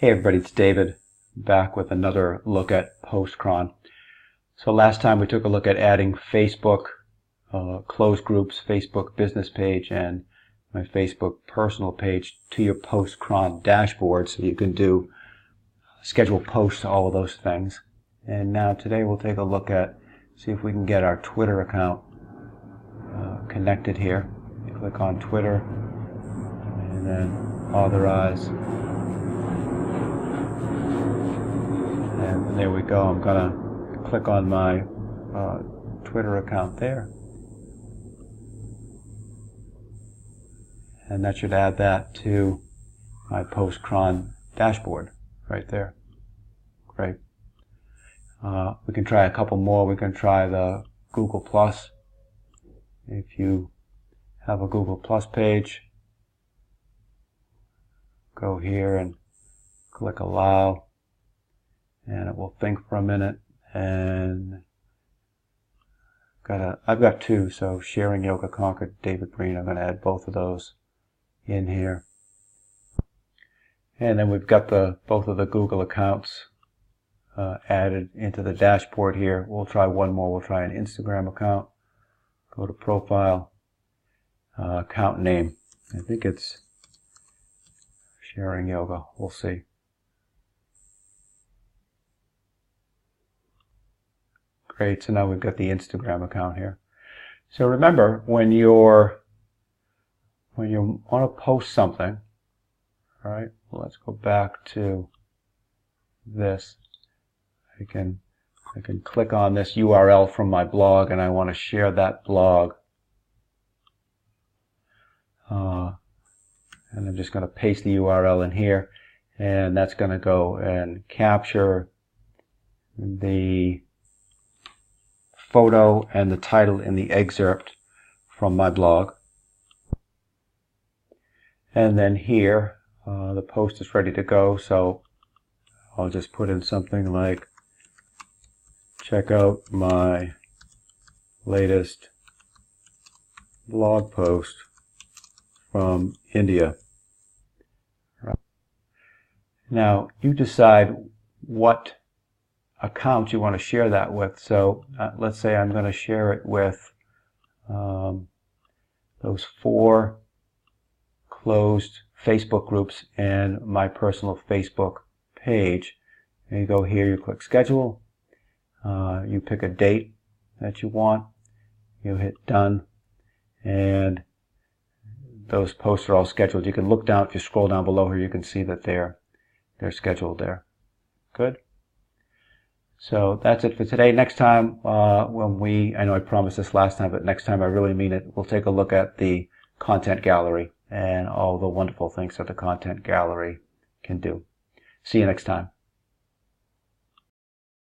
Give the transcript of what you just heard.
Hey everybody, it's David, back with another look at Postcron. So last time we took a look at adding Facebook closed groups, Facebook business page, and my Facebook personal page to your Postcron dashboard so you can schedule posts to all of those things. And now today we'll take a look at, see if we can get our Twitter account connected here. You click on Twitter and then authorize. And there we go. I'm going to click on my Twitter account there. And that should add that to my Postcron dashboard right there. Great. We can try a couple more. We can try the Google+. If you have a Google+ page, go here and click Allow. And it will think for a minute, and I've got two, so Sharing Yoga Conquered, David Green. I'm going to add both of those in here. And then we've got both of the Google accounts added into the dashboard here. We'll try one more. We'll try an Instagram account. Go to Profile, account name. I think it's Sharing Yoga. We'll see. Great, so now we've got the Instagram account here. So remember, when you want to post something, all right, well, let's go back to this. I can click on this URL from my blog, and I want to share that blog. And I'm just going to paste the URL in here, and that's going to go and capture the photo and the title in the excerpt from my blog. And then here, the post is ready to go, so I'll just put in something like, check out my latest blog post from India. Now, you decide what account you want to share that with. So let's say I'm going to share it with those 4 closed Facebook groups and my personal Facebook page. And you go here, you click schedule, you pick a date that you want, you hit done, and those posts are all scheduled. You can look down, if you scroll down below here, you can see that they're scheduled there. Good. So that's it for today. Next time, I know I promised this last time, but next time I really mean it, we'll take a look at the content gallery and all the wonderful things that the content gallery can do. See you next time.